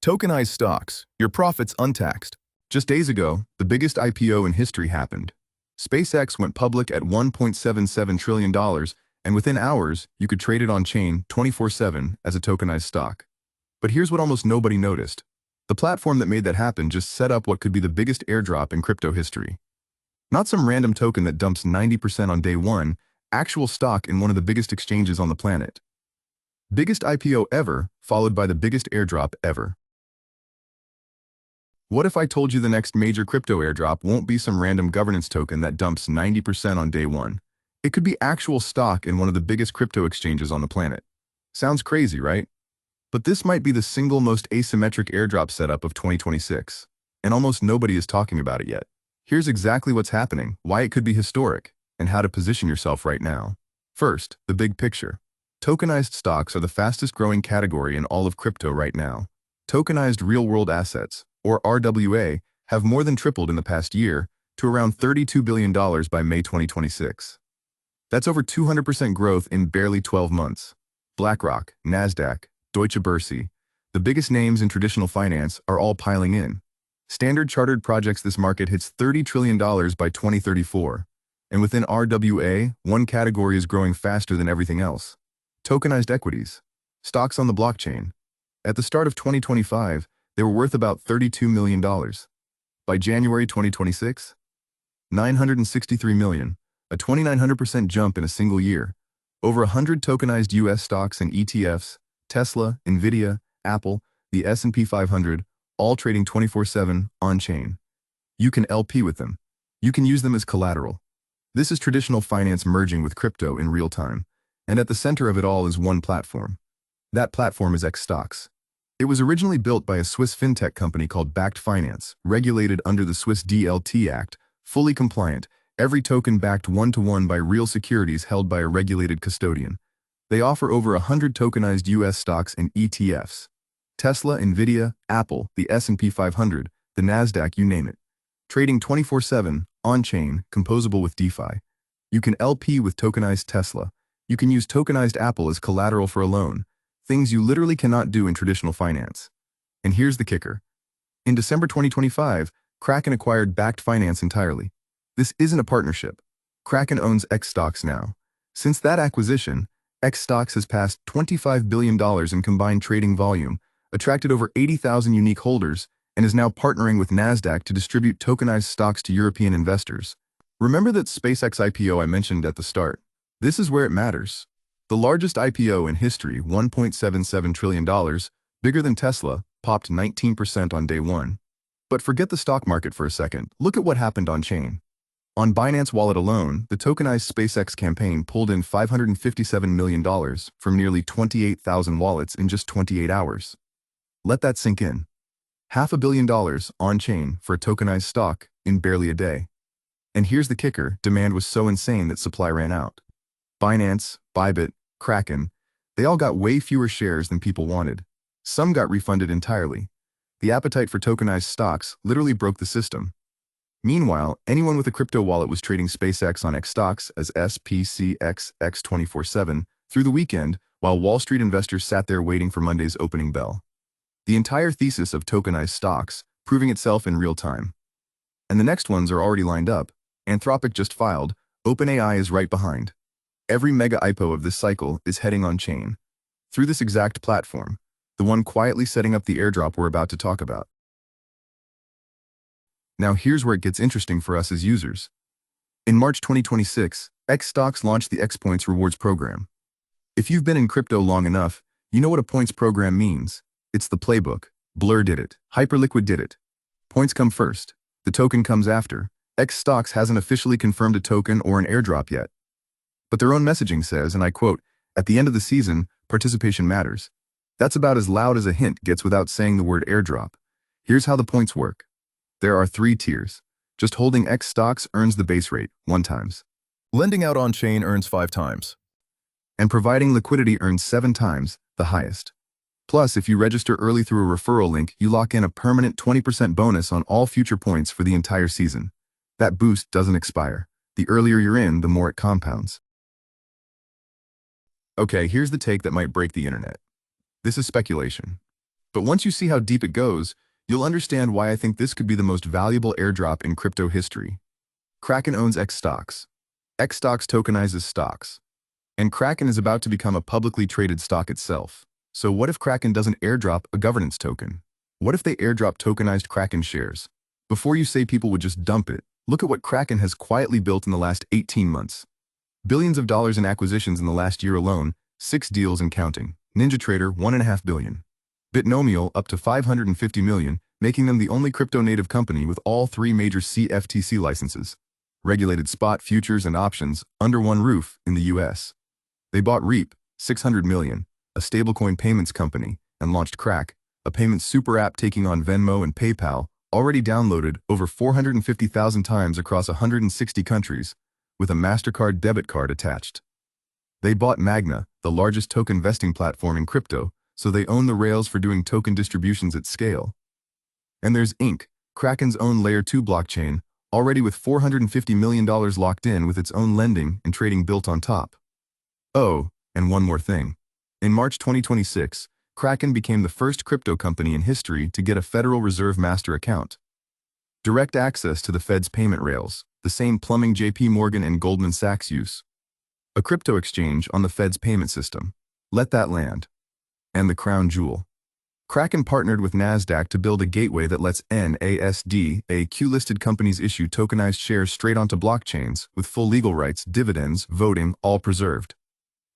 Tokenized stocks, your profits untaxed. Just days ago, the biggest IPO in history happened. SpaceX went public at $1.77 trillion, and within hours, you could trade it on-chain 24/7 as a tokenized stock. But here's what almost nobody noticed. The platform that made that happen just set up what could be the biggest airdrop in crypto history. Not some random token that dumps 90% on day one, actual stock in one of the biggest exchanges on the planet. Biggest IPO ever, followed by the biggest airdrop ever. What if I told you the next major crypto airdrop won't be some random governance token that dumps 90% on day one? It could be actual stock in one of the biggest crypto exchanges on the planet. Sounds crazy, right? But this might be the single most asymmetric airdrop setup of 2026, and almost nobody is talking about it yet. Here's exactly what's happening, why it could be historic, and how to position yourself right now. First, the big picture. Tokenized stocks are the fastest growing category in all of crypto right now. Tokenized real-world assets, or RWA, have more than tripled in the past year to around $32 billion by May 2026. That's over 200% growth in barely 12 months. BlackRock, Nasdaq, Deutsche Börse, the biggest names in traditional finance are all piling in. Standard Chartered projects this market hits $30 trillion by 2034. And within RWA, one category is growing faster than everything else. Tokenized equities, stocks on the blockchain. At the start of 2025, they were worth about $32 million. By January 2026, $963 million, a 2,900% jump in a single year. Over 100 tokenized US stocks and ETFs, Tesla, Nvidia, Apple, the S&P 500, all trading 24/7 on-chain. You can LP with them. You can use them as collateral. This is traditional finance merging with crypto in real time. And at the center of it all is one platform. That platform is xStocks. It was originally built by a Swiss fintech company called Backed Finance, regulated under the Swiss DLT Act, fully compliant, every token backed one-to-one by real securities held by a regulated custodian. They offer over 100 tokenized US stocks and ETFs. Tesla, Nvidia, Apple, the S&P 500, the Nasdaq, you name it. Trading 24/7, on-chain, composable with DeFi. You can LP with tokenized Tesla. You can use tokenized Apple as collateral for a loan. Things you literally cannot do in traditional finance. And here's the kicker. In December 2025, Kraken acquired Backed Finance entirely. This isn't a partnership. Kraken owns xStocks now. Since that acquisition, xStocks has passed $25 billion in combined trading volume, attracted over 80,000 unique holders, and is now partnering with Nasdaq to distribute tokenized stocks to European investors. Remember that SpaceX IPO I mentioned at the start? This is where it matters. The largest IPO in history, $1.77 trillion, bigger than Tesla, popped 19% on day one. But forget the stock market for a second. Look at what happened on-chain. On Binance Wallet alone, the tokenized SpaceX campaign pulled in $557 million from nearly 28,000 wallets in just 28 hours. Let that sink in. $500 million on-chain for a tokenized stock in barely a day. And here's the kicker, demand was so insane that supply ran out. Binance, Bybit, Kraken, they all got way fewer shares than people wanted. Some got refunded entirely. The appetite for tokenized stocks literally broke the system. Meanwhile, anyone with a crypto wallet was trading SpaceX on xStocks as SPCX 24/7 through the weekend, while Wall Street investors sat there waiting for Monday's opening bell. The entire thesis of tokenized stocks proving itself in real time. And the next ones are already lined up. Anthropic just filed, OpenAI is right behind. Every mega IPO of this cycle is heading on-chain. Through this exact platform, the one quietly setting up the airdrop we're about to talk about. Now here's where it gets interesting for us as users. In March 2026, xStocks launched the xPoints rewards program. If you've been in crypto long enough, you know what a points program means. It's the playbook. Blur did it. Hyperliquid did it. Points come first. The token comes after. xStocks hasn't officially confirmed a token or an airdrop yet. But their own messaging says, and I quote, "At the end of the season, participation matters." That's about as loud as a hint gets without saying the word airdrop. Here's how the points work. There are 3 tiers. Just holding xStocks earns the base rate, 1 times. Lending out on-chain earns 5 times. And providing liquidity earns 7 times, the highest. Plus, if you register early through a referral link, you lock in a permanent 20% bonus on all future points for the entire season. That boost doesn't expire. The earlier you're in, the more it compounds. Okay, here's the take that might break the internet. This is speculation. But once you see how deep it goes, you'll understand why I think this could be the most valuable airdrop in crypto history. Kraken owns xStocks. xStocks tokenizes stocks. And Kraken is about to become a publicly traded stock itself. So what if Kraken doesn't airdrop a governance token? What if they airdrop tokenized Kraken shares? Before you say people would just dump it, look at what Kraken has quietly built in the last 18 months. Billions of dollars in acquisitions in the last year alone, 6 deals and counting. NinjaTrader, $1.5 billion. Bitnomial, up to $550 million, making them the only crypto-native company with all 3 major CFTC licenses. Regulated spot, futures, and options under one roof in the US. They bought Reap, $600 million, a stablecoin payments company, and launched Kraken, a payments super app taking on Venmo and PayPal, already downloaded over 450,000 times across 160 countries, with a MasterCard debit card attached. They bought Magna, the largest token vesting platform in crypto, so they own the rails for doing token distributions at scale. And there's Inc., Kraken's own Layer 2 blockchain, already with $450 million locked in with its own lending and trading built on top. Oh, and one more thing. In March 2026, Kraken became the first crypto company in history to get a Federal Reserve master account. Direct access to the Fed's payment rails, the same plumbing JP Morgan and Goldman Sachs use. A crypto exchange on the Fed's payment system. Let that land. And the crown jewel. Kraken partnered with NASDAQ to build a gateway that lets NASDAQ-listed companies issue tokenized shares straight onto blockchains, with full legal rights, dividends, voting, all preserved.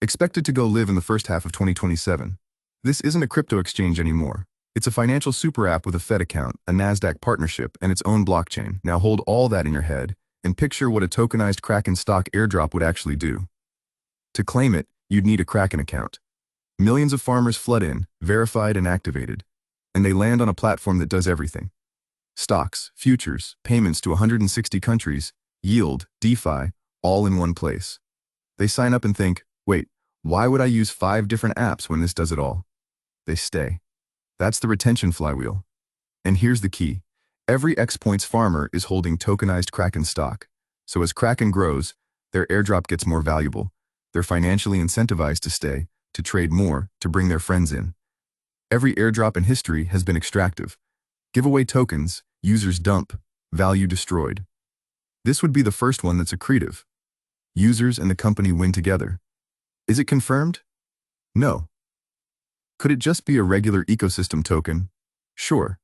Expected to go live in the first half of 2027. This isn't a crypto exchange anymore. It's a financial super app with a Fed account, a NASDAQ partnership, and its own blockchain. Now hold all that in your head, and picture what a tokenized Kraken stock airdrop would actually do. To claim it, you'd need a Kraken account. Millions of farmers flood in, verified and activated, and they land on a platform that does everything. Stocks, futures, payments to 160 countries, yield, DeFi, all in one place. They sign up and think, wait, why would I use 5 different apps when this does it all? They stay. That's the retention flywheel. And here's the key. Every xPoints farmer is holding tokenized Kraken stock. So as Kraken grows, their airdrop gets more valuable. They're financially incentivized to stay, to trade more, to bring their friends in. Every airdrop in history has been extractive. Giveaway tokens, users dump, value destroyed. This would be the first one that's accretive. Users and the company win together. Is it confirmed? No. Could it just be a regular ecosystem token? Sure.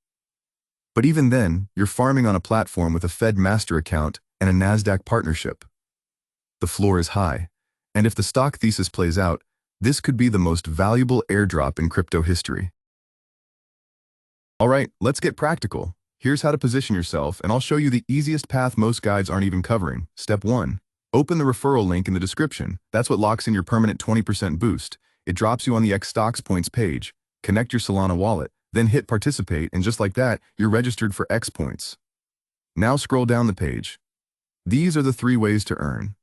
But even then, you're farming on a platform with a Fed master account and a NASDAQ partnership. The floor is high, and if the stock thesis plays out, this could be the most valuable airdrop in crypto history. All right, let's get practical. Here's how to position yourself, and I'll show you the easiest path most guides aren't even covering. Step 1. Open the referral link in the description. That's what locks in your permanent 20% boost. It drops you on the xStocks page. Connect your Solana wallet, then hit participate, and just like that, you're registered for xPoints. Now scroll down the page. These are the 3 ways to earn.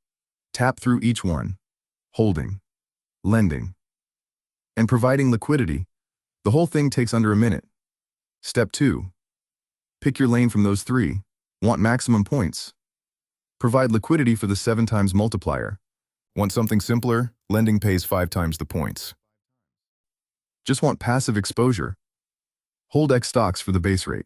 Tap through each one. Holding, lending, and providing liquidity. The whole thing takes under a minute. Step 2. Pick your lane from those 3. Want maximum points? Provide liquidity for the 7 times multiplier. Want something simpler? Lending pays 5 times the points. Just want passive exposure? Hold xStocks for the base rate.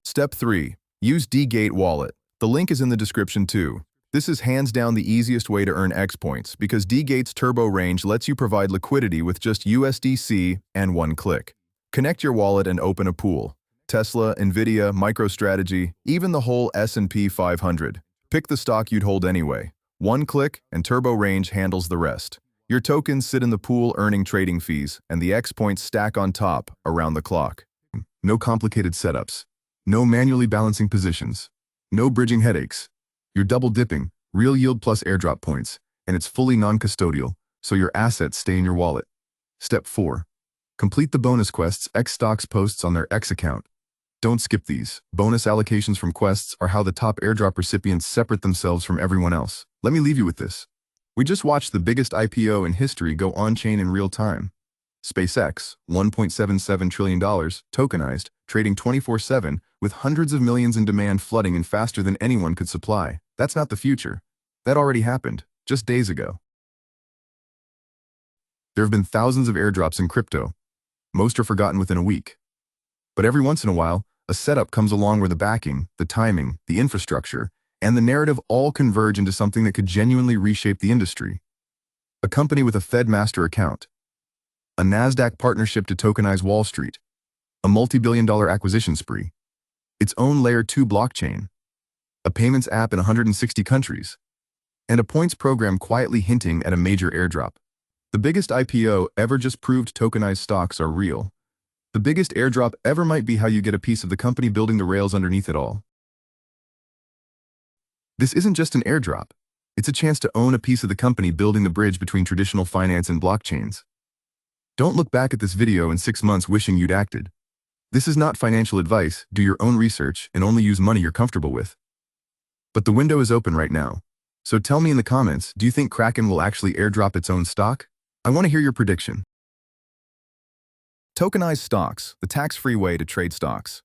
Step 3. Use dGate wallet. The link is in the description too. This is hands down the easiest way to earn xPoints because dGate's turbo range lets you provide liquidity with just USDC and 1 click. Connect your wallet and open a pool. Tesla, Nvidia, MicroStrategy, even the whole S&P 500. Pick the stock you'd hold anyway. 1 click and turbo range handles the rest. Your tokens sit in the pool earning trading fees, and the xPoints stack on top around the clock. No complicated setups. No manually balancing positions. No bridging headaches. You're double dipping, real yield plus airdrop points, and it's fully non-custodial, so your assets stay in your wallet. Step 4. Complete the bonus quests xStocks posts on their X account. Don't skip these. Bonus allocations from quests are how the top airdrop recipients separate themselves from everyone else. Let me leave you with this. We just watched the biggest IPO in history go on-chain in real time. SpaceX, $1.77 trillion, tokenized, trading 24/7, with hundreds of millions in demand flooding in faster than anyone could supply. That's not the future. That already happened, just days ago. There have been thousands of airdrops in crypto. Most are forgotten within a week. But every once in a while, a setup comes along where the backing, the timing, the infrastructure, and the narrative all converge into something that could genuinely reshape the industry. A company with a Fed master account, a NASDAQ partnership to tokenize Wall Street, a multi-billion-dollar acquisition spree, its own Layer 2 blockchain, a payments app in 160 countries, and a points program quietly hinting at a major airdrop. The biggest IPO ever just proved tokenized stocks are real. The biggest airdrop ever might be how you get a piece of the company building the rails underneath it all. This isn't just an airdrop. It's a chance to own a piece of the company building the bridge between traditional finance and blockchains. Don't look back at this video in 6 months wishing you'd acted. This is not financial advice. Do your own research and only use money you're comfortable with. But the window is open right now. So tell me in the comments, do you think Kraken will actually airdrop its own stock? I want to hear your prediction. Tokenized stocks, the tax-free way to trade stocks.